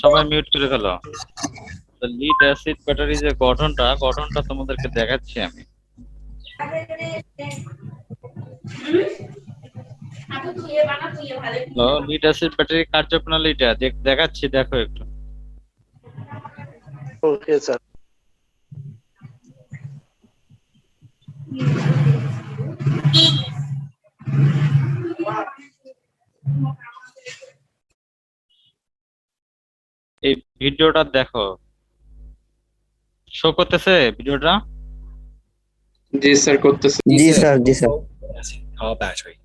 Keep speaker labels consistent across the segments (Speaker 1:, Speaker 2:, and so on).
Speaker 1: সবাই মিউট করে ফেলো। Lead acid battery যে গঠনটা তোমাদেরকে দেখাচ্ছি আমি। লিড অ্যাসিড ব্যাটারি কার্যপ্রণালীটা দেখাচ্ছি, দেখো একটু।
Speaker 2: Okay sir.
Speaker 1: এই ভিডিওটা দেখো, শো করতেছে ভিডিওটা?
Speaker 3: জি স্যার করতেছে।
Speaker 2: জি sir, G sir.
Speaker 4: Acid car battery.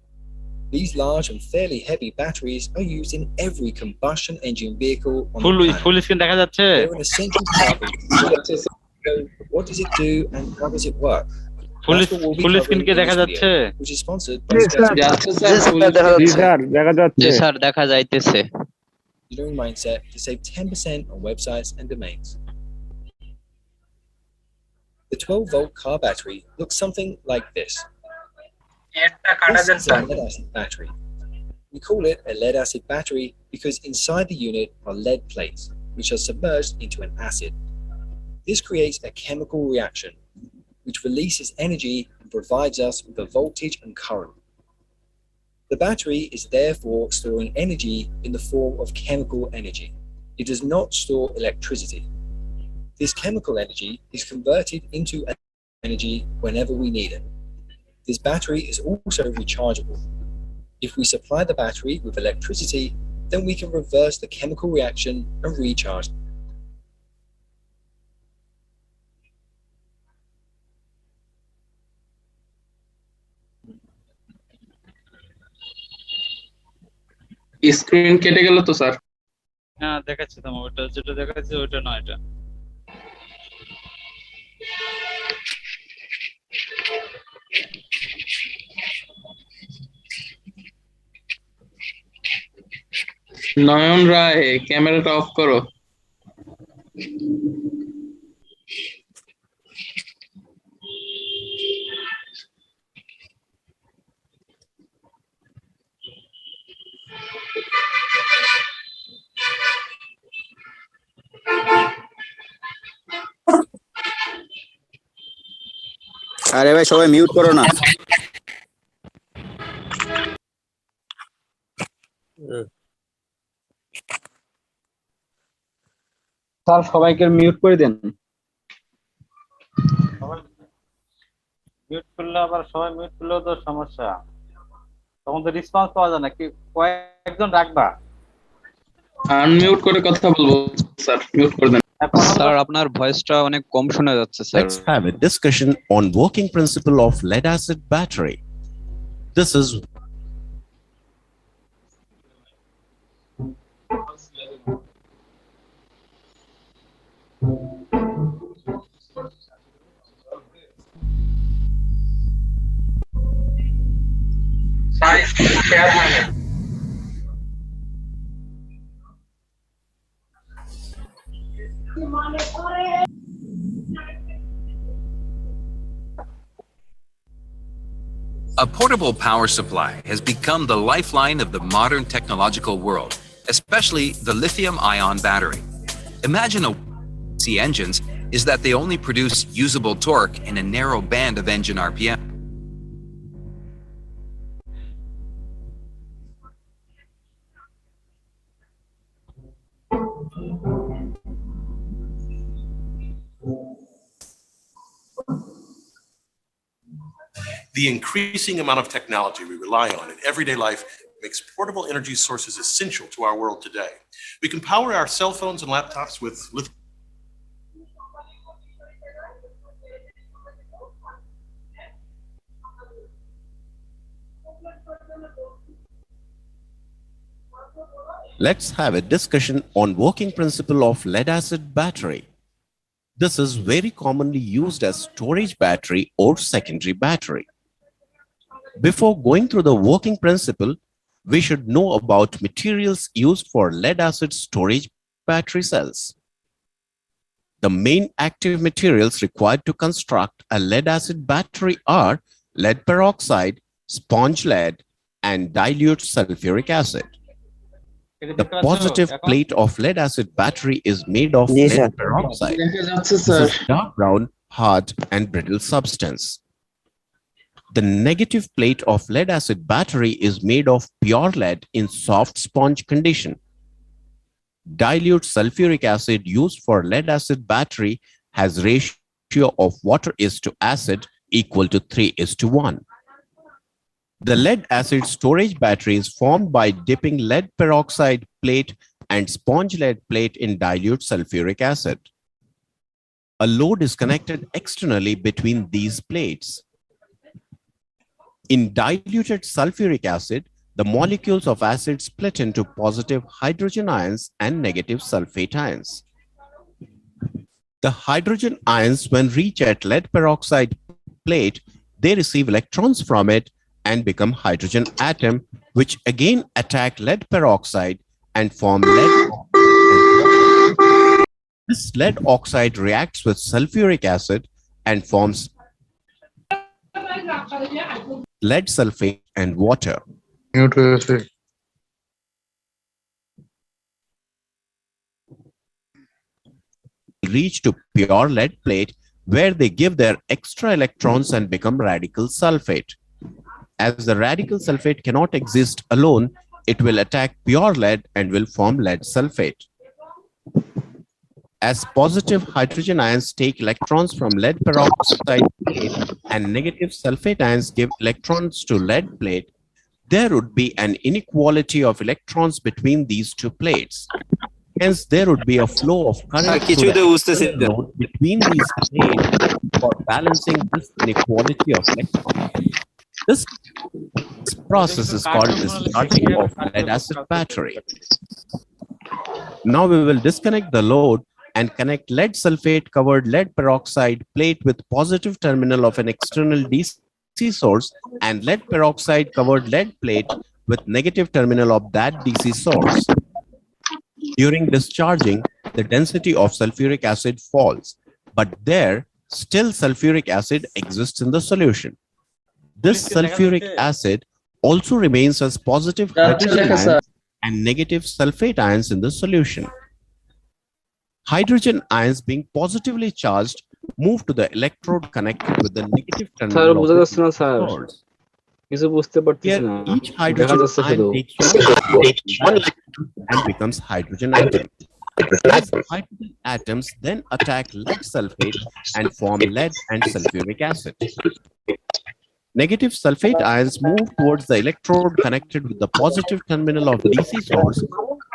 Speaker 4: These large and fairly heavy batteries are used in every combustion engine vehicle on the planet.
Speaker 1: Full screen দেখা যাচ্ছে?
Speaker 4: They're an essential part of So, what does it do and how does it work? That's what we'll be
Speaker 1: full
Speaker 4: covering
Speaker 1: screen কি
Speaker 4: in
Speaker 1: দেখা
Speaker 4: this
Speaker 1: যাচ্ছে?
Speaker 4: video, which is sponsored by
Speaker 3: যাচ্ছে
Speaker 2: জি
Speaker 3: sir,
Speaker 2: sir, দেখা
Speaker 5: জি
Speaker 2: যাচ্ছে।
Speaker 5: Sir দেখা যাচ্ছে।
Speaker 6: জি sir দেখা যাইতেছে।
Speaker 4: Engineering Mindset to save 10% on websites and domains. The 12-volt car battery looks something like this. This is a lead-acid battery. We call it a lead-acid battery because inside the unit are lead plates, which are submerged into an acid. This creates a chemical reaction, which releases energy and provides us with a voltage and current. The battery is therefore storing energy in the form of chemical energy. It does not store electricity. This chemical energy is converted into energy whenever we need it. This battery is also rechargeable. If we supply the battery with electricity, then we can reverse the chemical reaction and recharge.
Speaker 3: Screen কেটে গেল তো sir.
Speaker 1: হ্যাঁ দেখাচ্ছি, তোমার ওটা যেটা দেখাচ্ছি ওইটা নয়, এটা।
Speaker 3: নয়ন রায়, ক্যামেরাটা অফ করো।
Speaker 5: আরে ভাই সবাই মিউট করো না। স্যার সবাইকে মিউট করে দেন।
Speaker 1: মিউট করলে আবার সবাই মিউট করলেও তো সমস্যা, তখন তো রেসপন্স পাওয়া যায় না। কি কয়েকজন রাখবা?
Speaker 3: আনমিউট করে কথা বলবো স্যার, মিউট করে দেন।
Speaker 6: স্যার আপনার ভয়েসটা অনেক কম শোনা যাচ্ছে sir.
Speaker 7: Let's have a discussion on working principle of lead acid battery. This is
Speaker 8: A portable power supply has become the lifeline of the modern technological world, especially the lithium-ion battery. Imagine a C engines is that they only produce usable torque in a narrow band of engine RPM.
Speaker 9: The increasing amount of technology we rely on in everyday life makes portable energy sources essential to our world today. We can power our cell phones and laptops with lithium.
Speaker 7: Let's have a discussion on working principle of lead acid battery. This is very commonly used as storage battery or secondary battery. Before going through the working principle, we should know about materials used for lead acid storage battery cells. The main active materials required to construct a lead acid battery are lead peroxide, sponge lead, and dilute sulfuric acid. The positive plate of lead acid battery is made of
Speaker 5: Yes, sir.
Speaker 7: lead peroxide.
Speaker 3: দেখা যাচ্ছে
Speaker 7: This
Speaker 3: sir
Speaker 7: is dark brown, hard, and brittle substance. The negative plate of lead acid battery is made of pure lead in soft sponge condition. Dilute sulfuric acid used for lead acid battery has ratio of water is to acid equal to 3:1. The lead acid storage battery is formed by dipping lead peroxide plate and sponge lead plate in dilute sulfuric acid. A load is connected externally between these plates. In diluted sulfuric acid, the molecules of acid split into positive hydrogen ions and negative sulfate ions. The hydrogen ions, when reach at lead peroxide plate, they receive electrons from it and become hydrogen atom, which again attack lead peroxide and form lead oxide. This lead oxide reacts with sulfuric acid and forms lead sulfate and water. Reach to pure lead plate where they give their extra electrons and become radical sulfate. As the radical sulfate cannot exist alone, it will attack pure lead and will form lead sulfate. As positive hydrogen ions take electrons from lead peroxide plate and negative sulfate ions give electrons to lead plate, there would be an inequality of electrons between these two plates. Hence, there would be a flow of current through the node between these plates for balancing this inequality of electrons. This process is called discharging of lead acid battery. Now we will disconnect the load and connect lead sulfate covered lead peroxide plate with positive terminal of an external DC source and lead peroxide covered lead plate with negative terminal of that DC source. During discharging, the density of sulfuric acid falls, but there still sulfuric acid exists in the solution. This sulfuric acid also remains as positive hydrogen ions and negative sulfate ions in the solution. Hydrogen ions being positively charged move to the electrode connected with the negative terminal of the source. Here, each hydrogen ion takes one and becomes hydrogen atom. These hydrogen atoms then attack lead sulfate and form lead and sulfuric acid. Negative sulfate ions move towards the electrode connected with the positive terminal of DC source,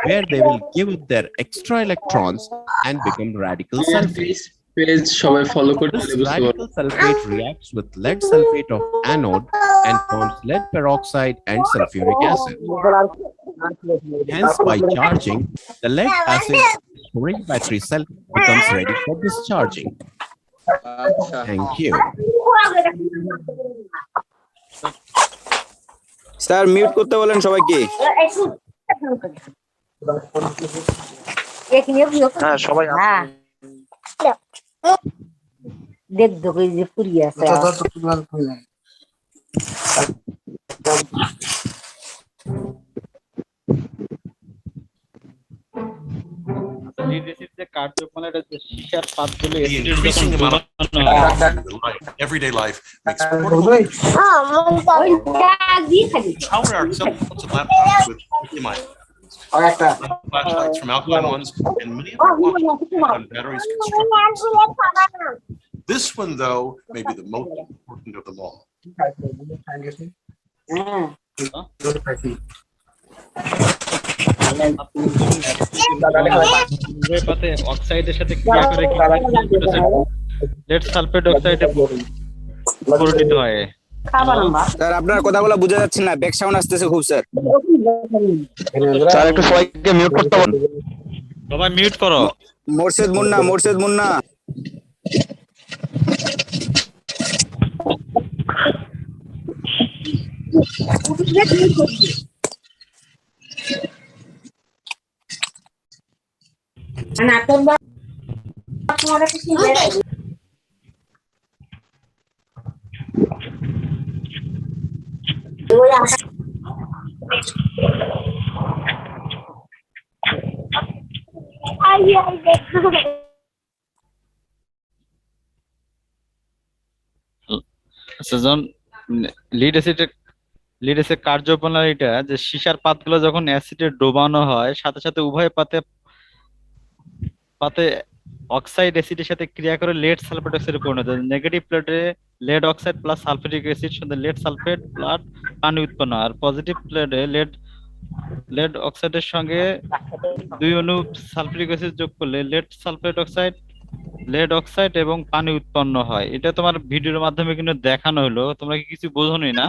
Speaker 7: where they will give up their extra electrons and become radical sulfate.
Speaker 3: Page সবাই follow করতে
Speaker 7: This radical sulfate reacts with lead sulfate of anode and forms lead peroxide and sulfuric acid. Hence, by charging, the lead acid storage battery cell becomes ready for discharging. Thank you.
Speaker 5: Sir mute করতে বলেন সবাইকে।
Speaker 2: হ্যাঁ সবাই দেখ দেখো যে পুরি আছে
Speaker 1: lead acid যে কার্যক মানে এটা যে সীসার পাতগুলো
Speaker 9: The
Speaker 1: অ্যাসিড
Speaker 9: increasing
Speaker 1: যখন
Speaker 9: amount of everyday life makes portable power our cell phones and laptops with lithium-ion flashlights from alkaline ones, and many of our watches on batteries constructed. This one, though, may be the most important of them all.
Speaker 1: পাতে অক্সাইডের সাথে ক্রিয়া করে lead sulfate oxide পরিণত হয়।
Speaker 5: Sir আপনার কথাগুলো বোঝা যাচ্ছে না, ব্যাক সাউন্ড আসতেছে খুব স্যার।
Speaker 6: স্যার একটু সবাইকে মিউট করতে বলুন।
Speaker 1: সবাই মিউট করো।
Speaker 5: মোরশেদ মুন্না
Speaker 1: আচ্ছা, যখন লিড অ্যাসিড কার্যপ্রণালীটা যে সীসার পাতগুলো যখন অ্যাসিডে ডোবানো হয় সাথে সাথে উভয় পাতে পাতে অক্সাইড অ্যাসিডের সাথে ক্রিয়া করে লেড সালফেট অক্সাইডে পরিণত হয়। নেগেটিভ প্লেটে লেড অক্সাইড প্লাস সালফেটিক অ্যাসিড সাথে লেড সালফেট প্লাস পানি উৎপন্ন হয়। আর পজিটিভ প্লেটে লেড অক্সাইডের সঙ্গে 2 অণু সালফিউরিক অ্যাসিড যোগ করলে লেড অক্সাইড এবং পানি উৎপন্ন হয়। এটা তোমার ভিডিওর মাধ্যমে কিন্তু দেখানো হলো, তোমরা কি কিছু বোঝোনি না?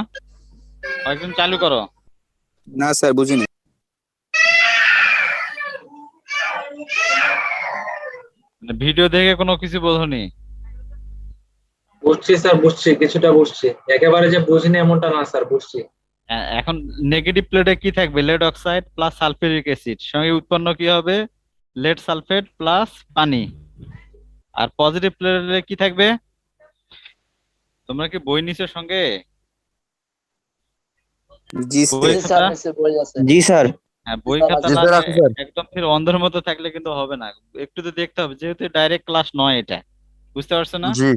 Speaker 1: একদম চালু করো।
Speaker 5: না স্যার বুঝিনি।
Speaker 1: ভিডিও দেখে কোনো কিছু বোঝোনি?
Speaker 6: বুঝছি স্যার, বুঝছি, কিছুটা বুঝছি, একেবারে যে বুঝিনি এমনটা না স্যার, বুঝছি।
Speaker 1: এখন নেগেটিভ প্লেটে কি থাকবে? Lead oxide plus sulphuric acid সঙ্গে উৎপন্ন কি হবে? লেড সালফেট প্লাস পানি। আর পজিটিভ প্লেটে কি থাকবে? তোমরা কি বই নিছো সঙ্গে?
Speaker 5: জি
Speaker 1: বই খাতা?
Speaker 5: জি স্যার।
Speaker 1: হ্যাঁ, বই খাতা না একদম ফির অন্ধের মতো থাকলে কিন্তু হবে না, একটু তো দেখতে হবে, যেহেতু ডাইরেক্ট ক্লাস নয় এটা, বুঝতে পারছো না?
Speaker 5: জি।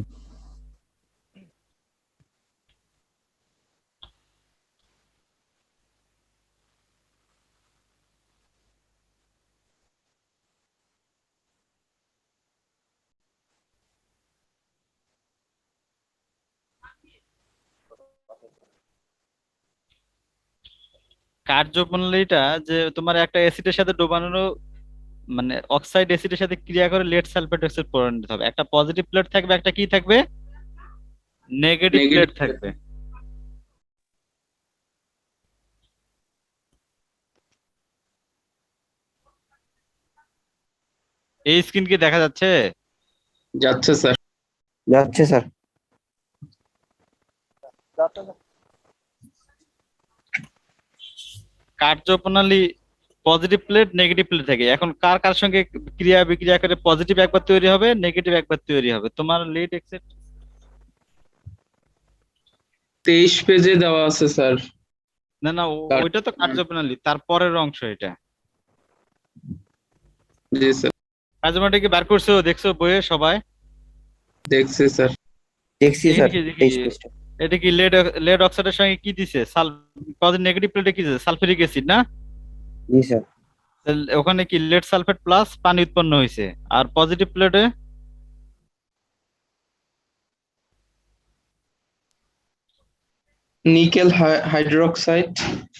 Speaker 1: কার্যপ্রণালীটা যে তোমার একটা অ্যাসিডের সাথে ডোবানো, মানে অক্সাইড অ্যাসিডের সাথে ক্রিয়া করে লেড সালফেট অক্সাইড পরিণত হবে। একটা পজিটিভ প্লেট থাকবে, একটা কি থাকবে? নেগেটিভ প্লেট থাকবে। এই স্ক্রিন কি দেখা যাচ্ছে?
Speaker 3: যাচ্ছে স্যার।
Speaker 5: যাচ্ছে স্যার।
Speaker 1: কার্যপ্রণালী পজিটিভ প্লেট নেগেটিভ প্লেট থাকে। এখন কার কার সঙ্গে ক্রিয়া বিক্রিয়া করে পজিটিভ একবার তৈরি হবে, নেগেটিভ একবার তৈরি হবে? তোমার লিড এক্সেট
Speaker 3: 23 পেজে দেওয়া আছে স্যার।
Speaker 1: না না, ওইটা তো কার্যপ্রণালী, তারপরের অংশ এটা।
Speaker 3: জি স্যার।
Speaker 1: কার্যপ্রণালী কি বার করছো? দেখছো বইয়ে সবাই?
Speaker 3: দেখছি স্যার।
Speaker 5: দেখছি স্যার।
Speaker 1: এটা কি লেড অক্সাইডের সঙ্গে কি দিছে? পজিটিভ নেগেটিভ প্লেটে কি দিছে? সালফিউরিক অ্যাসিড না?
Speaker 5: জি স্যার।
Speaker 1: ওখানে কি লেড সালফেট প্লাস পানি উৎপন্ন হয়েছে। আর পজিটিভ প্লেটে
Speaker 3: নিকেল হাইড্রোক্সাইড,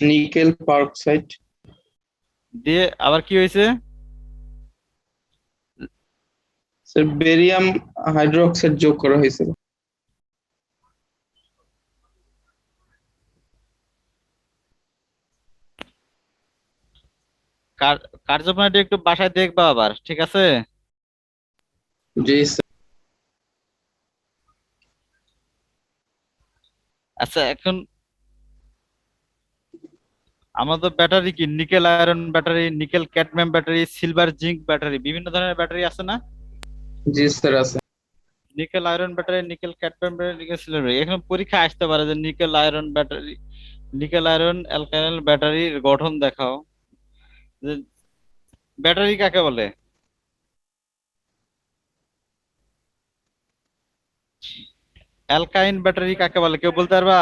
Speaker 3: নিকেল পারক্সাইড
Speaker 1: দিয়ে আবার কি হয়েছে?
Speaker 3: স্যার বেরিয়াম হাইড্রোক্সাইড যোগ করা হয়েছিল।
Speaker 1: কার্যপ্রণালীটা একটু বাসায় দেখবা আবার, ঠিক আছে?
Speaker 3: জি স্যার।
Speaker 1: আচ্ছা, এখন আমাদের ব্যাটারি কি nickel iron battery, nickel cadmium battery, silver zinc battery, বিভিন্ন ধরনের ব্যাটারি আছে না?
Speaker 3: জি স্যার আছে।
Speaker 1: Nickel iron battery, nickel cadmium battery, nickel silver battery. এখন পরীক্ষা আসতে পারে যে nickel iron battery, nickel iron alkyl ব্যাটারির গঠন দেখাও। যে ব্যাটারি কাকে বলে? অ্যালকাইন ব্যাটারি কাকে বলে কেউ বলতে পারবা?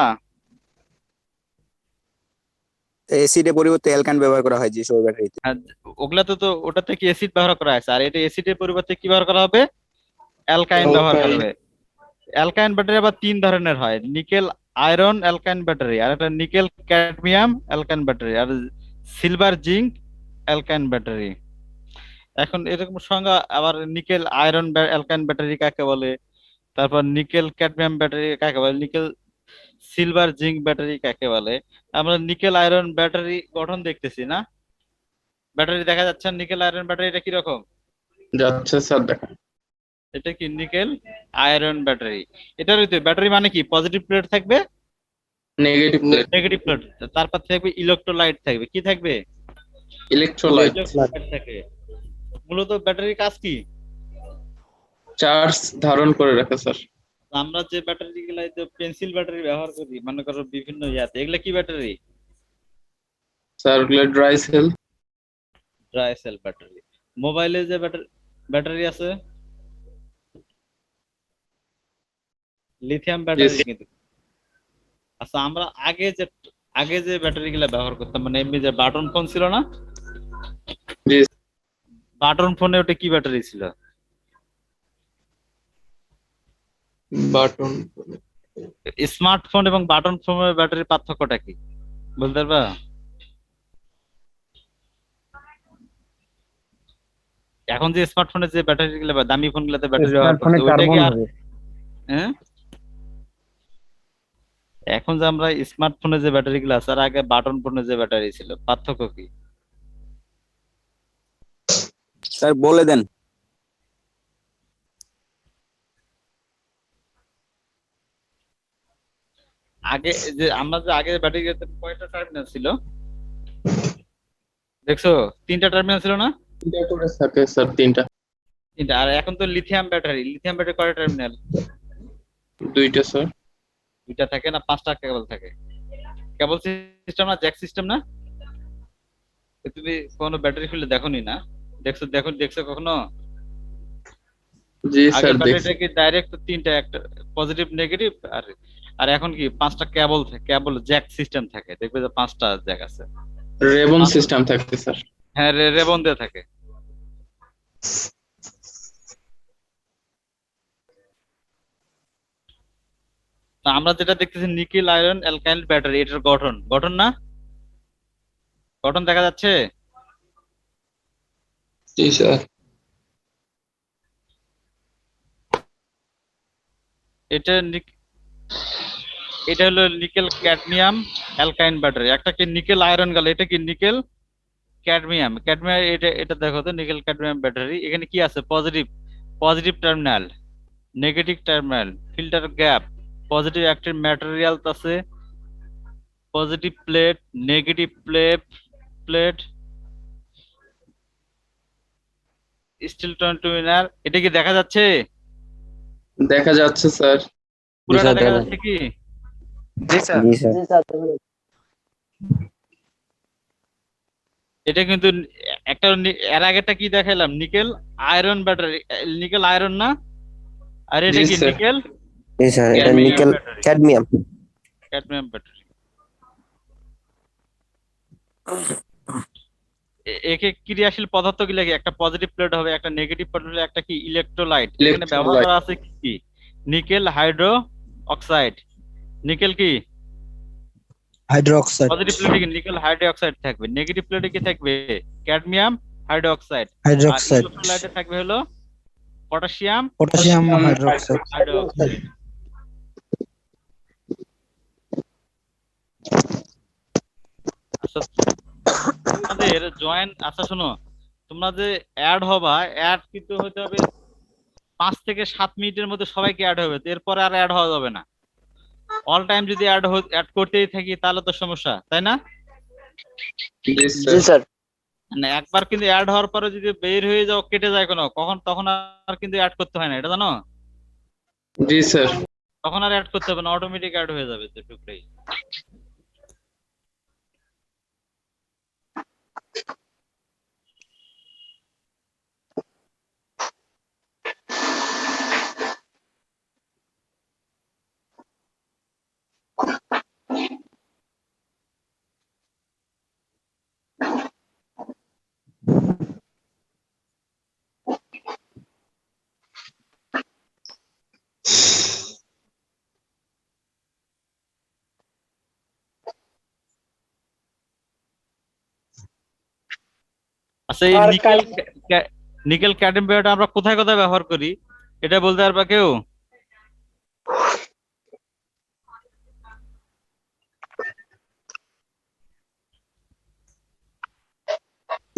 Speaker 5: অ্যাসিডের পরিবর্তে অ্যালকান ব্যবহার করা হয় যেসব ব্যাটারিতে।
Speaker 1: হ্যাঁ, ওগুলাতে তো ওটাতে কি অ্যাসিড ব্যবহার করা আছে, আর এটা অ্যাসিডের পরিবর্তে কি ব্যবহার করা হবে? অ্যালকাইন ব্যবহার করা হবে। অ্যালকাইন ব্যাটারি আবার 3 ধরনের হয়, নিকেল আয়রন অ্যালকাইন ব্যাটারি, আর একটা নিকেল ক্যাডমিয়াম অ্যালকাইন ব্যাটারি, আর সিলভার জিঙ্ক অ্যালকাইন ব্যাটারি। এখন এরকম সংজ্ঞা আবার নিকেল আয়রন অ্যালকাইন ব্যাটারি কাকে বলে, তারপর নিকেল ক্যাডমিয়াম ব্যাটারি কাকে বলে, নিকেল সিলভার জিঙ্ক ব্যাটারি কাকে বলে। আমরা নিকেল আয়রন ব্যাটারি গঠন দেখতেছি না? ব্যাটারি দেখা যাচ্ছে নিকেল আয়রন ব্যাটারিটা কি রকম?
Speaker 3: যাচ্ছে স্যার দেখা।
Speaker 1: এটা কি নিকেল আয়রন ব্যাটারি। এটার ব্যাটারি মানে কি? পজিটিভ প্লেট থাকবে,
Speaker 3: নেগেটিভ প্লেট,
Speaker 1: নেগেটিভ প্লেট, তারপর থাকবে ইলেকট্রোলাইট থাকবে। কি থাকবে?
Speaker 3: ইলেকট্রোলাইট
Speaker 1: থাকে। মূলত ব্যাটারির কাজ কি?
Speaker 3: চার্জ ধারণ করে রাখে স্যার।
Speaker 1: আমরা যে ব্যাটারি গুলা পেন্সিল ব্যাটারি ব্যবহার করি, মনে করো বিভিন্ন ইয়াতে, এগুলা কি battery?
Speaker 3: Sir dry sell
Speaker 1: dry sell battery. মোবাইলে যে ব্যাটারি আছে, লিথিয়াম ব্যাটারি কিন্তু। আচ্ছা, আমরা আগে যে ব্যাটারি গুলা ব্যবহার করতাম, মানে এমনি যে বাটন ফোন ছিল না,
Speaker 3: জি
Speaker 1: বাটন ফোনে ওটা কি ব্যাটারি ছিল?
Speaker 3: বাটন
Speaker 1: স্মার্টফোন এবং বাটন ফোনের ব্যাটারির পার্থক্যটা কি বলতে পারবা? এখন যে স্মার্টফোনের যে ব্যাটারি গুলো বা দামি ফোন গুলাতে ব্যাটারি ব্যবহার করছে, ওইটা কি আর হ্যাঁ? এখন যে আমরা স্মার্টফোনে যে ব্যাটারি গুলো আছে আর আগে বাটন ফোনে যে ব্যাটারি ছিল, পার্থক্য কি?
Speaker 5: স্যার বলে দেন।
Speaker 1: আগে যে আমরা যে আগে ব্যাটারি কয়টা টার্মিনাল ছিল দেখছো? 3টা টার্মিনাল ছিল না?
Speaker 3: তিনটা করে থাকে স্যার, তিনটা।
Speaker 1: আর এখন তো লিথিয়াম ব্যাটারি কয়টা টার্মিনাল?
Speaker 3: দুইটা স্যার।
Speaker 1: 2টা থাকে না 5টা কেবল থাকে? কেবল সিস্টেম না, জ্যাক সিস্টেম না? তুমি কোনো ব্যাটারি খুলে দেখোনি না? দেখছো কখনো?
Speaker 3: জি
Speaker 1: আগে
Speaker 3: স্যার দেখছি।
Speaker 1: ব্যাটারিটা কি ডাইরেক্ট 3টা, একটা পজিটিভ নেগেটিভ, আর এখন কি 5টা কেবল জ্যাক সিস্টেম থাকে, দেখবে যে 5টা জ্যাক আছে।
Speaker 3: রেবন সিস্টেম থাকে স্যার।
Speaker 1: হ্যাঁ, রেবন দিয়ে থাকে। তো আমরা যেটা দেখতেছি নিকেল আয়রন অ্যালকাইল ব্যাটারি, এটার গঠন না, গঠন দেখা যাচ্ছে?
Speaker 3: জি স্যার।
Speaker 1: এটা হলো নিকেল ক্যাডমিয়াম অ্যালকাইন ব্যাটারি। একটা কি নিকেল আয়রন গেল, এটা কি নিকেল ক্যাডমিয়াম। এটা দেখো তো, নিকেল ক্যাডমিয়াম ব্যাটারি। এখানে কি আছে? Positive terminal, negative terminal, filter gap, positive active material আছে, positive plate, negative plate, steel twiner. এটা কি দেখা যাচ্ছে?
Speaker 3: দেখা যাচ্ছে স্যার।
Speaker 1: পুরোটা দেখা যাচ্ছে কি?
Speaker 5: জি স্যার।
Speaker 1: এটা কিন্তু একটা এর আগেটা কি দেখাইলাম? Nickel iron battery, nickel iron না? আর এটা
Speaker 3: জি
Speaker 1: কি
Speaker 3: স্যার।
Speaker 1: নিকেল
Speaker 5: জি স্যার, এটা নিকেল ক্যাডমিয়াম।
Speaker 1: ব্যাটারি। একে ক্রিয়াশীল পদার্থ গুলো কি? একটা পজিটিভ প্লেট হবে, একটা নেগেটিভ প্লেট হবে, একটা কি ইলেকট্রোলাইট। এখানে ব্যবহার করা আছে কি? Nickel hydro oxide. নিকেল কি?
Speaker 5: হাইড্রোক্সাইড।
Speaker 1: পজিটিভ প্লেটে কি নিকেল হাইড্রো অক্সাইড থাকবে, নেগেটিভ প্লেটে কি থাকবে? Cadmium hydro oxide. আর ইলেকট্রোলাইটে থাকবে হলো পটাশিয়াম
Speaker 5: হাইড্রোক্সাইড।
Speaker 1: আচ্ছা, তোমাদের আচ্ছা শোনো, তোমরা যে অ্যাড হবা, অ্যাড কিন্তু হতে হবে 5 থেকে 7 মিনিটের মধ্যে সবাইকে অ্যাড হবে, এরপরে আর অ্যাড হওয়া যাবে না। অল টাইম যদি অ্যাড করতেই থাকি তাহলে তো সমস্যা, তাই না?
Speaker 3: জি স্যার।
Speaker 1: মানে একবার কিন্তু অ্যাড হওয়ার পরে যদি বের হয়ে যাও, কেটে যায় তখন আর কিন্তু অ্যাড করতে হয় না, এটা জানো?
Speaker 3: জি স্যার।
Speaker 1: তখন আর অ্যাড করতে হবে না, অটোমেটিক অ্যাড হয়ে যাবে তো টুকটাই। আচ্ছা, এই নিকেল ক্যাডমিয়ামটা আমরা কোথায় কোথায় ব্যবহার করি এটা বলতে পারবা কেউ?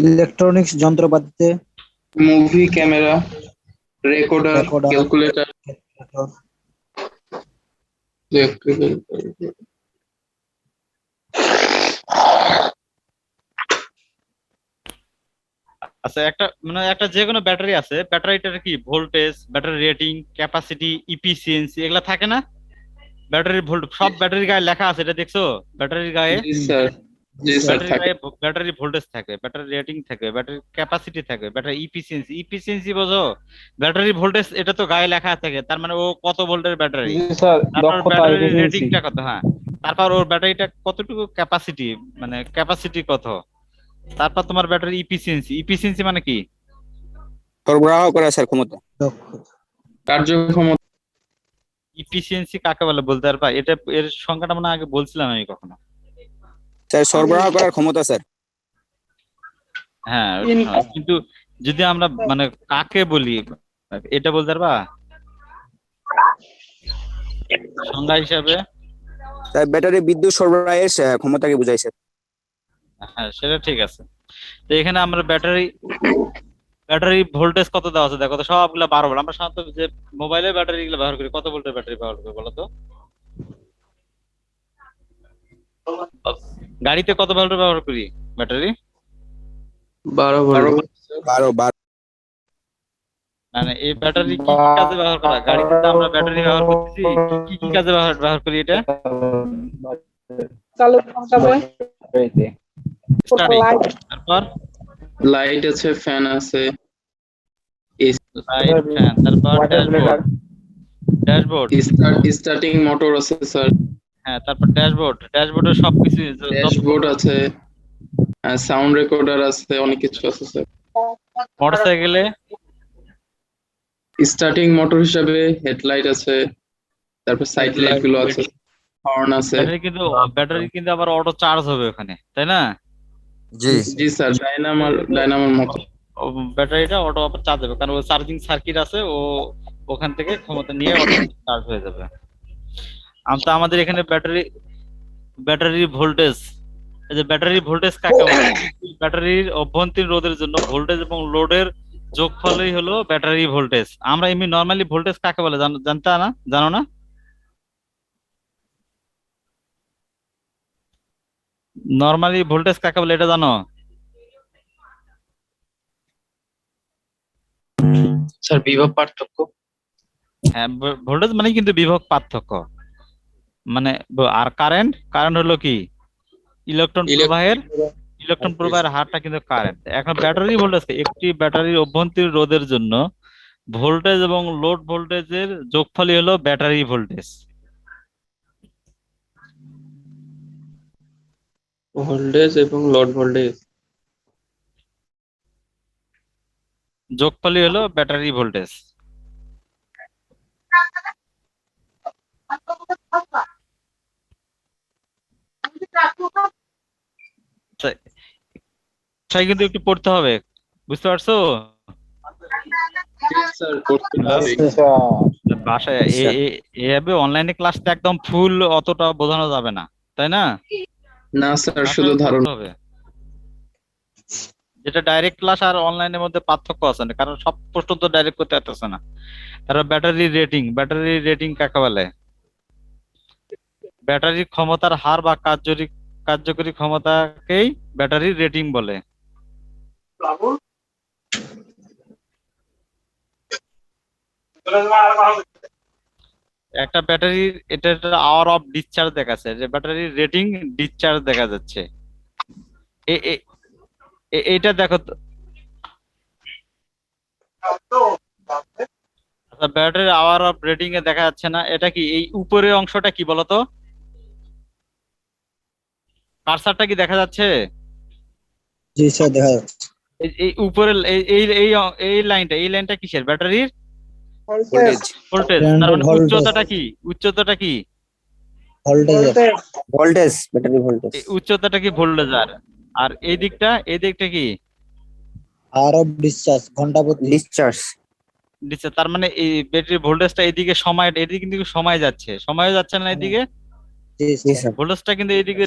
Speaker 5: ইলেকট্রনিক্স যন্ত্রপাতিতে,
Speaker 3: মুভি ক্যামেরা, রেকর্ডার, ক্যালকুলেটর,
Speaker 1: আচ্ছা, একটা যে কোনো ব্যাটারি আছে, ব্যাটারিটার কি voltage, battery rating, capacity, efficiency এগুলা থাকে না? ব্যাটারির ভোল্ট সব ব্যাটারির গায়ে লেখা আছে, এটা দেখছো ব্যাটারির গায়ে?
Speaker 3: জি স্যার। জি স্যার
Speaker 1: ব্যাটারি
Speaker 3: থাকে।
Speaker 1: ব্যাটারি ভোল্টেজ থাকবে, ব্যাটারি রেটিং থাকবে, ব্যাটারি ক্যাপাসিটি থাকবে, ব্যাটারি ইফিসিয়েন্সি, ইফিসিয়েন্সি বোঝো? ব্যাটারি ভোল্টেজ এটা তো গায়ে লেখা থাকে, তার মানে ও কত ভোল্টের ব্যাটারি।
Speaker 6: স্যার
Speaker 1: তারপর
Speaker 6: দক্ষতা
Speaker 1: ব্যাটারি
Speaker 6: এফিসিয়েন্সি।
Speaker 1: রেটিংটা কত, হ্যাঁ। তারপর ওর ব্যাটারিটা কতটুকু ক্যাপাসিটি, মানে ক্যাপাসিটি কত। তারপর তোমার ব্যাটারি ইফিসিয়েন্সি, ইফিসিয়েন্সি মানে কি?
Speaker 5: সরবরাহ করা স্যার ক্ষমতা।
Speaker 3: কার্যক্ষমতা।
Speaker 1: ইফিসিয়েন্সি কাকে বলে বলতে পারবা? এটা এর সংখ্যাটা মনে হয় আগে বলছিলাম আমি কখনো।
Speaker 5: স্যার সরবরাহ করার ক্ষমতা স্যার।
Speaker 1: হ্যাঁ, কিন্তু যদি আমরা মানে কাকে বলি এটা বলতে পারবা সংজ্ঞা হিসাবে?
Speaker 5: স্যার ব্যাটারি বিদ্যুৎ সরবরাহের ক্ষমতাকে বোঝায় স্যার।
Speaker 1: হ্যাঁ, সেটা ঠিক আছে। তো এখানে আমরা ব্যাটারি ভোল্টেজ কত দেওয়া আছে দেখো তো, সবগুলা 12 ভোল্ট। আমরা সাধারণত যে মোবাইলের ব্যাটারি গুলো ব্যবহার করি কত ভোল্টের ব্যাটারি ব্যবহার করি বলো তো? গাড়িতে কত ভোল্টের ব্যবহার করি ব্যাটারি?
Speaker 3: 12 ভোল্ট।
Speaker 5: 12
Speaker 1: মানে এই ব্যাটারি কি কি কাজে ব্যবহার করা? গাড়িতে তো আমরা ব্যাটারি ব্যবহার করতেছি, কি কি কাজে ব্যবহার করি এটা? স্টার্টিং, তারপর
Speaker 3: লাইট আছে, ফ্যান আছে,
Speaker 1: লাইট, ফ্যান, তারপর ড্যাশবোর্ড,
Speaker 3: স্টার্টিং মোটর আছে স্যার।
Speaker 1: হ্যাঁ, তারপর ড্যাশবোর্ডের সবকিছু,
Speaker 3: ড্যাশবোর্ড আছে, সাউন্ড রেকর্ডার আছে, অনেক কিছু আছে স্যার।
Speaker 1: মোটরসাইকেলে
Speaker 3: স্টার্টিং মোটর হিসাবে হেডলাইট আছে, তারপর সাইড লাইট গুলো আছে, হর্ন আছে।
Speaker 1: ব্যাটারি কিন্তু আবার অটো চার্জ হবে ওখানে, তাই না?
Speaker 3: জি স্যার, ডায়নামোর মতো।
Speaker 1: ব্যাটারিটা অটো আবার চার্জ হবে, কারণ ও চার্জিং সার্কিট আছে, ও ওখান থেকে ক্ষমতা নিয়ে অটো চার্জ হয়ে যাবে। তো আমাদের এখানে ব্যাটারি ভোল্টেজ, এই যে ব্যাটারি ভোল্টেজ কাকে বলে? ব্যাটারির অভ্যন্তরীণ রোধের জন্য ভোল্টেজ এবং লোডের যোগফলই হলো ব্যাটারি ভোল্টেজ। আমরা এমনি নরমালি ভোল্টেজ কাকে বলে জানো না? নরমালি ভোল্টেজ কাকে বলে এটা জানো?
Speaker 3: স্যার বিভব পার্থক্য।
Speaker 1: হ্যাঁ, ভোল্টেজ মানে কিন্তু বিভব পার্থক্য, মানে আর কারেন্ট হলো কি? ইলেকট্রন প্রবাহের হারটা কিন্তু কারেন্ট। এখন ব্যাটারি ভোল্টেজ, একটি ব্যাটারির অভ্যন্তরীণ রোধের জন্য ভোল্টেজ এবং লোড ভোল্টেজের যোগফলই হলো ব্যাটারি ভোল্টেজ।
Speaker 3: এবং লোড ভোল্টেজ
Speaker 1: যোগফলই হলো ব্যাটারি ভোল্টেজ। কিন্তু একটু পড়তে হবে, বুঝতে পারছো? বাসায় এভাবে অনলাইনে ক্লাসটা একদম ফুল অতটা বোঝানো যাবে না, তাই না?
Speaker 3: না স্যার, শুধু ধারণা
Speaker 1: হবে। যেটা ডাইরেক্ট ক্লাস আর অনলাইনের মধ্যে পার্থক্য আছে না, কারণ সব প্রশ্ন তো ডাইরেক্ট করতে পারতেছে না। তারপর ব্যাটারি রেটিং কাকে বলে? ব্যাটারির ক্ষমতার হার বা কার্যকরী ক্ষমতাকেই ব্যাটারি রেটিং বলে। একটা ব্যাটারির এটা আওয়ার অফ ডিসচার্জ দেখাচ্ছে, যে ব্যাটারির রেটিং ডিসচার্জ দেখা যাচ্ছে। এইটা দেখো তো। আচ্ছা, ব্যাটারির আওয়ার অফ রেটিং এ দেখা যাচ্ছে না, এটা কি? এই উপরের অংশটা কি বলতো? কার্সারটা কি দেখা যাচ্ছে?
Speaker 6: জি স্যার দেখা যাচ্ছে।
Speaker 1: এই উপরের এই লাইনটা কিসের? ব্যাটারির
Speaker 5: ভোল্টেজ।
Speaker 1: তার মানে উচ্চতাটা কি?
Speaker 6: Voltage battery voltage.
Speaker 1: উচ্চতাটা কি ভোল্টেজ? আর এই দিকটা কি?
Speaker 6: আর অফ ডিসচার্জ, ঘন্টা প্রতি
Speaker 5: ডিসচার্জ।
Speaker 1: তার মানে এই ব্যাটারি ভোল্টেজটা এদিকে কিন্তু সময় যাচ্ছে না এদিকে।
Speaker 6: জি স্যার।
Speaker 1: ভোল্টেজটা কিন্তু এইদিকে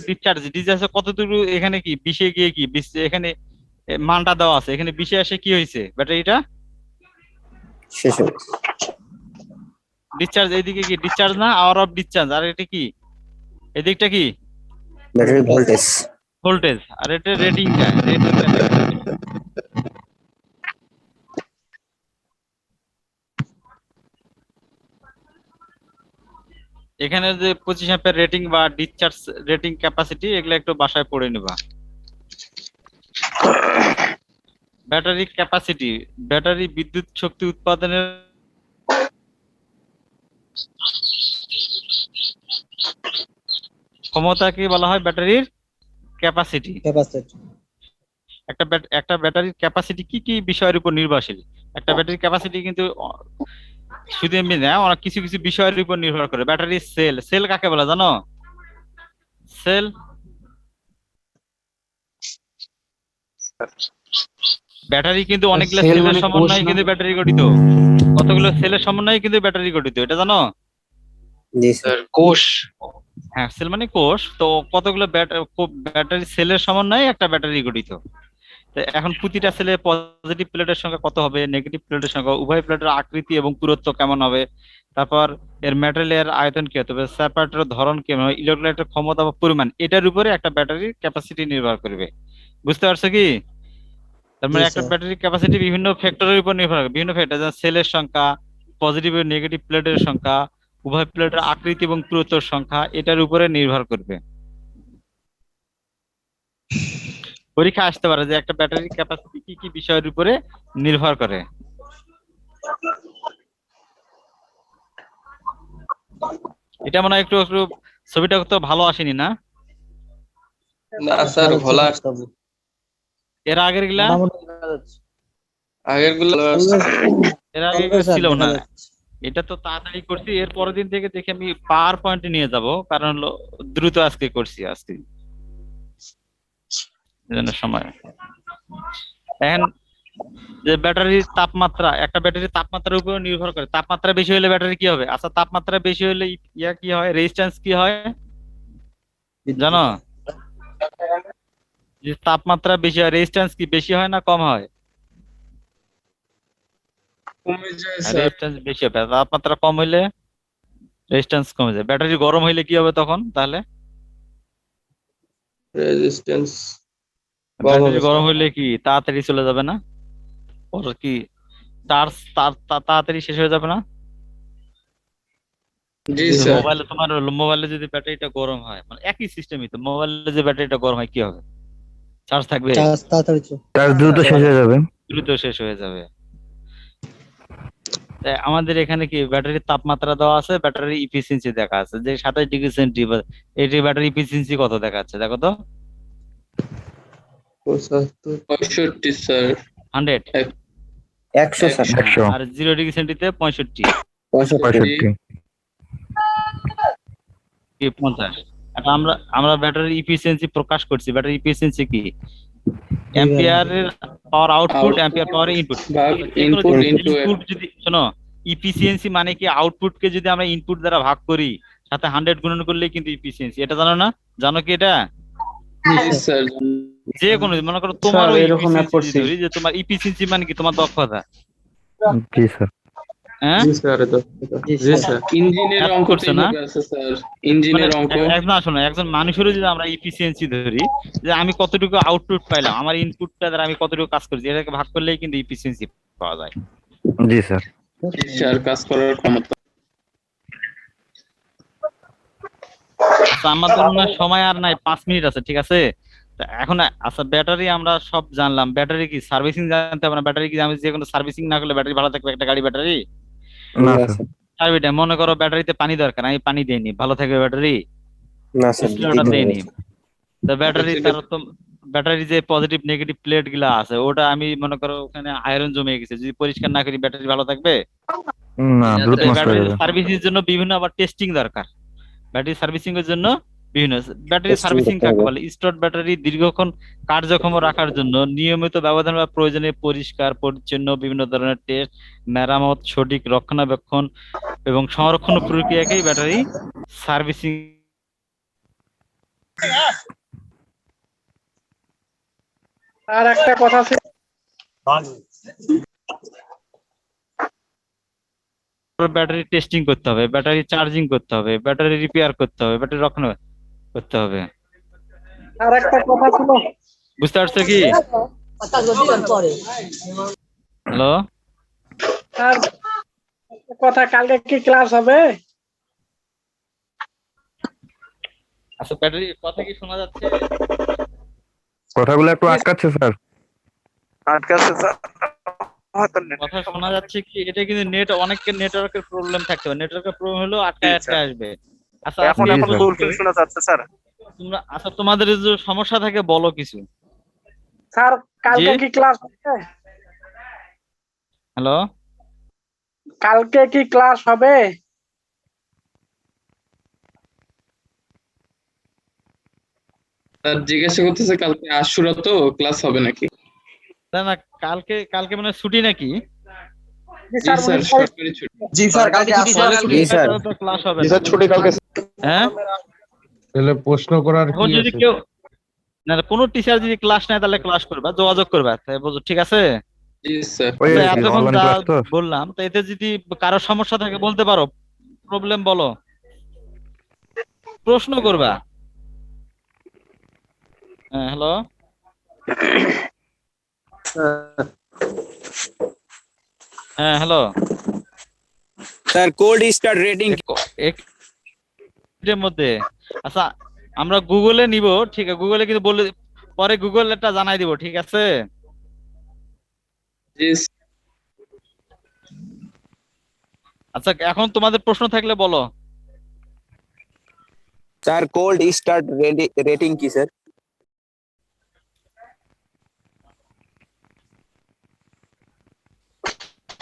Speaker 1: ডিসচার্জ কতটুকু? এখানে কি 20 এ গিয়ে কি 20 এখানে মানটা দেওয়া আছে, এখানে 20 এ আসে কি হয়েছে? ব্যাটারিটা
Speaker 6: শেষ হয়ে
Speaker 1: ডিসচার্জ। এইদিকে কি ডিসচার্জ না আওয়ার অফ ডিসচার্জ? আর এটা কি? এদিকটা কি?
Speaker 6: Battery
Speaker 1: voltage. আর এটা রেটিংটা এখানে যে 25 অ্যাম্পিয়ার রেটিং বা ডিসচার্জ রেটিং ক্যাপাসিটি এগুলো একটু বাসায় পড়ে নিবা। ব্যাটারি ক্যাপাসিটি, ব্যাটারি বিদ্যুৎ শক্তি উৎপাদনের ক্ষমতাকে বলা হয় ব্যাটারির ক্যাপাসিটি। একটা ব্যাটারির ক্যাপাসিটি কি কি বিষয়ের উপর নির্ভরশীল? একটা ব্যাটারির ক্যাপাসিটি কিন্তু শুধু এমনি না, অনেক কিছু কিছু বিষয়ের উপর নির্ভর করে। ব্যাটারির সেল কাকে বলে জানো? সেল ব্যাটারি কিন্তু অনেকগুলো সেলের সমন্বয়ে কিন্তু ব্যাটারি গঠিত। কতগুলো সেলের সমন্বয়ে কিন্তু ব্যাটারি গঠিত, এটা জানো?
Speaker 5: জি স্যার।
Speaker 3: কোষ।
Speaker 1: হ্যাঁ, সেল মানে কোষ। তো কতগুলো ব্যাটারি সেলের সমন্বয়ে একটা ব্যাটারি গঠিত। তো এখন প্রতিটা সেলে পজিটিভ প্লেটের সংখ্যা কত হবে, নেগেটিভ প্লেটের সংখ্যা, উভয় প্লেটের আকৃতি এবং পুরুত্ব কেমন হবে, তারপর এর ম্যাটেরিয়ালের আয়তন কি হতে হবে, সেপারেটরের ধরন কেমন হবে, ইলেকট্রোলাইটের ক্ষমতা বা পরিমাণ, এটার উপরে একটা ব্যাটারির ক্যাপাসিটি নির্ভর করবে। বুঝতে পারছো কি? তার মানে একটা ব্যাটারির ক্যাপাসিটি বিভিন্ন ফ্যাক্টরের উপর নির্ভর করে। বিভিন্ন ফ্যাক্টর, যেমন সেলের সংখ্যা, পজিটিভ এবং নেগেটিভ প্লেটের সংখ্যা, উভয় প্লেটের আকৃতি এবং পুরুত্বের সংখ্যা, এটার উপরে নির্ভর করবে। পরীক্ষা আসতে পারে যে একটা ব্যাটারির ক্যাপাসিটি কি কি বিষয়ের উপরে নির্ভর করে। এটা মনে হয় একটু একটু ছবিটা তো ভালো আসেনি না?
Speaker 3: না স্যার, ভালো
Speaker 1: এর আগের গুলা এর আগে ছিল না। এটা তো তাড়াতাড়ি করছি, এর পরের দিন থেকে দেখে আমি পাওয়ার পয়েন্টে নিয়ে যাব, কারণ হলো দ্রুত আজকে করছি আজকে এজন্য সময়। এখন যে ব্যাটারির তাপমাত্রা, একটা ব্যাটারির তাপমাত্রার উপর নির্ভর করে। তাপমাত্রা বেশি হলে ব্যাটারি কি হবে? আচ্ছা, তাপমাত্রা বেশি হলে ইয়া কি হয়, রেজিস্ট্যান্স কি হয় জানো? যে তাপমাত্রা বেশি হয়, রেজিস্ট্যান্স কি বেশি হয় না কম হয়?
Speaker 3: কমে যায় স্যার।
Speaker 1: রেজিস্ট্যান্স বেশি হবে। তাপমাত্রা কম হইলে রেজিস্ট্যান্স কমে যায়। ব্যাটারি গরম হইলে কি হবে তখন তাহলে?
Speaker 3: রেজিস্ট্যান্স
Speaker 1: ব্যাটারি গরম হইলে কি তাড়াতাড়ি চলে যাবে না? ওর কি চার্জ তাড়াতাড়ি শেষ হয়ে যাবে না?
Speaker 3: জি স্যার।
Speaker 1: মোবাইলে, তোমার মোবাইলে যদি ব্যাটারিটা গরম হয়, মানে একই সিস্টেমই তো, মোবাইলে যে ব্যাটারিটা গরম হয় কি হবে? চার্জ থাকবে?
Speaker 6: চার্জ দ্রুত শেষ হয়ে যাবে।
Speaker 1: দ্রুত শেষ হয়ে যাবে। তাই আমাদের এখানে কি ব্যাটারির তাপমাত্রা দেওয়া আছে, ব্যাটারি ইফিসিয়েন্সি দেখা আছে যে 27 ডিগ্রি সেন্টিগ্রেড। এটি ব্যাটারি ইফিসিয়েন্সি কত দেখাচ্ছে দেখো তো?
Speaker 3: 65 স্যার।
Speaker 1: 100
Speaker 5: 100 স্যার।
Speaker 6: 100
Speaker 1: আর 0 ডিগ্রি সেন্টিতে 65
Speaker 6: 65
Speaker 1: কি 50। এখন আমরা ব্যাটারি ইফিসিয়েন্সি প্রকাশ করছি। ব্যাটারি ইফিসিয়েন্সি কি? অ্যাম্পিয়ারের পাওয়ার আউটপুট, অ্যাম্পিয়ার পাওয়ার ইনপুট। ইনপুট যদি শোনো, ইফিসিয়েন্সি মানে কি, আউটপুটকে যদি আমরা ইনপুট দ্বারা ভাগ করি, সাথে 100 গুণন করলে কিন্তু ইফিসিয়েন্সি। এটা জানো না? জানো কি এটা? যে কোনো, মনে করো তোমারও ইফিসিয়েন্সি ধরি, যে তোমার ইফিসিয়েন্সি মানে কি তোমার দক্ষতা।
Speaker 6: জি স্যার।
Speaker 1: হ্যাঁ
Speaker 3: জি স্যার। জি স্যার। ইঞ্জিনের অঙ্ক
Speaker 1: করছে না?
Speaker 3: আছে স্যার। ইঞ্জিনের অঙ্ক।
Speaker 1: না শোনো, একজন মানুষেরও যদি আমরা ইফিসিয়েন্সি ধরি, যে আমি কতটুকু আউটপুট পাইলাম, আমার ইনপুটটা দ্বারা আমি কতটুকু কাজ করছি, এটাকে ভাগ করলেই কিন্তু ইফিসিয়েন্সি পাওয়া যায়।
Speaker 6: জি স্যার।
Speaker 3: স্যার, কাজ করার ক্ষমতা।
Speaker 1: আচ্ছা, আমাদের মনে হয় সময় আর নাই, 5 মিনিট আছে, ঠিক আছে? এখন আচ্ছা, ব্যাটারি আমরা সব জানলাম। ব্যাটারি কি সার্ভিসিং জানতে হবে না? ব্যাটারি কি আমি যে কোনো সার্ভিসিং না করলে ব্যাটারি ভালো থাকবে? একটা গাড়ি ব্যাটারি
Speaker 6: না স্যার।
Speaker 1: সার্ভিসিং, মনে করো ব্যাটারিতে পানি দরকার, আমি পানি দেইনি, ভালো থাকবে ব্যাটারি?
Speaker 5: না স্যার।
Speaker 1: ওটা দেইনি। তো ব্যাটারি তার তো, ব্যাটারি যে পজিটিভ নেগেটিভ প্লেট গুলা আছে, ওটা আমি মনে করো ওখানে আয়রন জমে গেছে, যদি পরিষ্কার না করি ব্যাটারি ভালো থাকবে?
Speaker 6: না, দ্রুত নষ্ট হয়ে যাবে।
Speaker 1: সার্ভিসিং জন্য বিভিন্ন আবার টেস্টিং দরকার। ব্যাটারি সার্ভিসিং এর জন্য বিভিন্ন ব্যাটারি সার্ভিসিং কাকে বলে? স্টোর ব্যাটারি দীর্ঘক্ষণ কার্যক্ষম রাখার জন্য নিয়মিত ব্যবধান বা প্রয়োজনে পরিষ্কার পরিচ্ছন্ন বিভিন্ন ধরনের টেস্ট, মেরামত, সঠিক রক্ষণাবেক্ষণ এবং সংরক্ষণ প্রক্রিয়াকেই ব্যাটারি সার্ভিসিং।
Speaker 10: আর একটা কথা ছিল,
Speaker 1: ব্যাটারি টেস্টিং করতে হবে, ব্যাটারি চার্জিং করতে হবে, ব্যাটারি রিপেয়ার করতে হবে, ব্যাটারি রক্ষণ করতে হবে।
Speaker 10: আর একটা কথা ছিল,
Speaker 1: বুঝতে পারছো কি? হ্যালো,
Speaker 10: আর কথা, কালকে কি ক্লাস হবে?
Speaker 1: আচ্ছা ব্যাটারি কথা কি শোনা যাচ্ছে?
Speaker 6: কথাগুলো একটু আটকাচ্ছে স্যার।
Speaker 2: আটকাছে স্যার
Speaker 1: কথা শোনা যাচ্ছে কি? এটা কিন্তু অনেকের নেটওয়ার্কের প্রবলেম থাকতে পারে, নেটওয়ার্কের প্রবলেম হলেও আটকায় আসবে। আচ্ছা
Speaker 2: এখন ফুলফিল শোনা যাচ্ছে স্যার।
Speaker 1: তোমরা আচ্ছা তোমাদের যে সমস্যা থাকে বলো কিছু।
Speaker 10: স্যার কালকে কি ক্লাস হবে?
Speaker 1: হ্যালো,
Speaker 10: কালকে কি ক্লাস হবে?
Speaker 3: স্যার জিজ্ঞাসা করতেছে কালকে আশুরা তো ক্লাস হবে নাকি?
Speaker 1: না না, কালকে মানে ছুটি নাকি?
Speaker 10: জি
Speaker 3: জি স্যার, সরকারি ছুটি।
Speaker 5: জি স্যার কালকে জি স্যার
Speaker 1: ক্লাস হবে
Speaker 6: জি স্যার, ছুটি কালকে।
Speaker 1: হ্যাঁ,
Speaker 6: তাহলে প্রশ্ন করার
Speaker 1: এখন
Speaker 6: কি
Speaker 1: যদি
Speaker 6: আছে?
Speaker 1: কেউ না কোনো টিচার যদি ক্লাস নেয় তাহলে ক্লাস করবা, যোগাযোগ করবা, তাই বুঝো, ঠিক আছে?
Speaker 3: জি স্যার।
Speaker 6: ওই
Speaker 1: তো
Speaker 6: আর কি,
Speaker 1: এতক্ষণ
Speaker 6: online
Speaker 1: যা
Speaker 6: class তো?
Speaker 1: বললাম, তো এতে যদি কারো সমস্যা থাকে বলতে পারো, প্রবলেম বলো, প্রশ্ন করবা। হ্যাঁ, হ্যালো, হ্যাঁ hello,
Speaker 5: sir cold start rating
Speaker 1: এর মধ্যে আচ্ছা আমরা গুগলে নিব, ঠিক আছে? গুগলে কিন্তু বলে পরে গুগল এটা জানাই দিব, ঠিক আছে?
Speaker 3: জি
Speaker 1: আচ্ছা এখন তোমাদের প্রশ্ন থাকলে বলো।
Speaker 5: স্যার কোল্ড স্টার্ট রেটিং কি স্যার?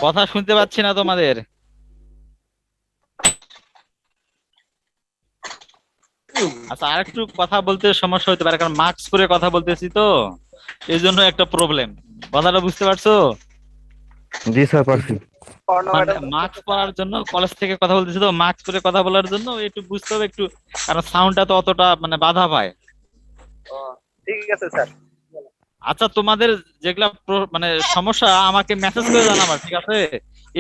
Speaker 1: কথা শুনতে পাচ্ছি না তোমাদের। আচ্ছা আর একটু কথা বলতে সমস্যা হতে পারে, কারণ মাস্ক পরে কথা বলতেছি তো, এই জন্য একটা প্রবলেম। কথাটা বুঝতে পারছো?
Speaker 6: জি স্যার পারছি।
Speaker 1: মাস্ক পরার জন্য, কলেজ থেকে কথা বলতেছি তো, মাস্ক পরে কথা বলার জন্য একটু বুঝতে হবে একটু, কারণ সাউন্ডটা তো অতটা মানে বাধা পায়।
Speaker 2: ঠিক আছে স্যার।
Speaker 1: আচ্ছা তোমাদের যেগুলা মানে সমস্যা আমাকে মেসেজ করে জানাবা, ঠিক আছে?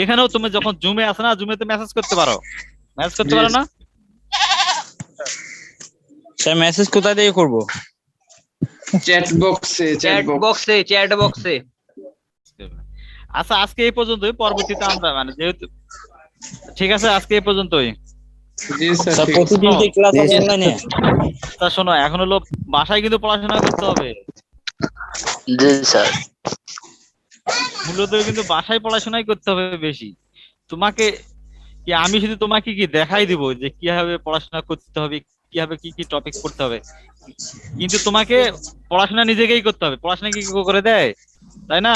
Speaker 1: এখানেও তুমি যখন জুমে আছে না, জুমেতে মেসেজ করতে পারো, মেসেজ করতে পারো না?
Speaker 5: স্যার মেসেজ কোথায় থেকে করব?
Speaker 3: চ্যাট বক্সে।
Speaker 1: আচ্ছা আজকে এই পর্যন্তই, পরবর্তীতে আমরা মানে যেহেতু, ঠিক আছে আজকে এই পর্যন্তই।
Speaker 3: জি স্যার।
Speaker 5: স্যার প্রতিদিন কি ক্লাস হবে অনলাইনে?
Speaker 1: তা শোনো, এখন হলো বাসায় কিন্তু পড়াশোনা করতে হবে।
Speaker 2: জি স্যার।
Speaker 1: মূলত কিন্তু বাসায় পড়াশোনাই করতে হবে বেশি। তোমাকে কি আমি শুধু তোমাকে কি দেখাই দিব যে কিভাবে পড়াশোনা করতে হবে, কিভাবে কি কি টপিক পড়তে হবে, কিন্তু তোমাকে পড়াশোনা নিজেকেই করতে হবে। পড়াশোনা কি কেউ করে দেয়? তাই না?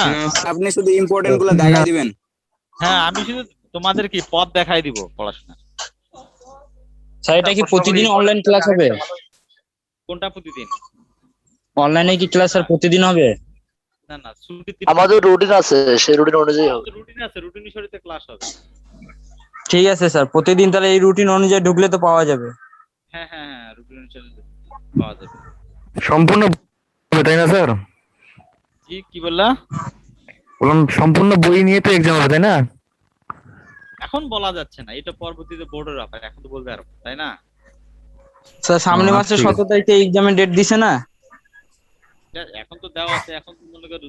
Speaker 5: আপনি শুধু ইম্পর্টেন্ট গুলো দেখাই দিবেন।
Speaker 1: হ্যাঁ, আমি শুধু তোমাদের কি পথ দেখাই দিব পড়াশোনা।
Speaker 5: স্যার এটা কি প্রতিদিন অনলাইন ক্লাস হবে?
Speaker 1: কোনটা প্রতিদিন?
Speaker 5: অনলাইনে কি ক্লাস স্যার প্রতিদিন হবে?
Speaker 1: না না, ছুটির
Speaker 2: আমাদের রুটিন আছে, সেই রুটিন অনুযায়ী হবে।
Speaker 1: রুটিন আছে, রুটিন অনুসারে ক্লাস হবে।
Speaker 5: ঠিক আছে স্যার, প্রতিদিন তাহলে এই রুটিন অনুযায়ী ঢুকলে তো পাওয়া যাবে।
Speaker 1: হ্যাঁ হ্যাঁ হ্যাঁ, রুটিন অনুসারে পাওয়া যাবে।
Speaker 6: সম্পূর্ণ হবে তাই না স্যার?
Speaker 1: জি কি বললা?
Speaker 6: বললাম সম্পূর্ণ বই নিয়ে তো এক্সাম হবে তাই না?
Speaker 1: এখন বলা যাচ্ছে না, এটা পরবর্তীতে বোর্ডের ব্যাপার, এখন তো বলতে পারবো, তাই না?
Speaker 5: স্যার সামনের মাসে
Speaker 6: ঠিক আছে।
Speaker 5: 17 তারিখে এক্সামের ডেট দিছে না?
Speaker 1: এখন তো দেওয়া আছে, এখন তো মনে করো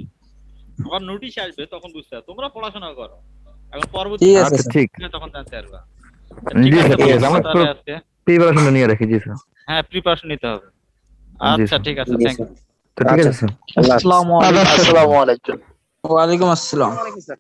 Speaker 1: আবার নোটিশ আসবে, তখন বুঝতে পারবে। তোমরা পড়াশোনা করো, এখন পরবর্তী
Speaker 5: ঠিক আছে
Speaker 6: আচ্ছা
Speaker 5: স্যার।
Speaker 6: ঠিক।
Speaker 1: তখন জানতে পারবা।
Speaker 6: জি
Speaker 1: ঠিক আছে,
Speaker 6: স্যার, ঠিক আছে। আমার
Speaker 1: তাহলে আজকে
Speaker 6: প্রিপারেশনটা নিয়ে রাখি। জি স্যার।
Speaker 1: হ্যাঁ প্রিপারেশন নিতে হবে।
Speaker 6: জি
Speaker 1: আচ্ছা
Speaker 6: স্যার।
Speaker 1: ঠিক আছে, থ্যাংক ইউ।
Speaker 6: তো ঠিক আছে স্যার।
Speaker 5: আসসালামু আলাইকুম।
Speaker 2: আসসালামু আলাইকুম।
Speaker 5: ওয়া আলাইকুম আসসালাম।
Speaker 2: ওয়ালাইকুম আসসালাম।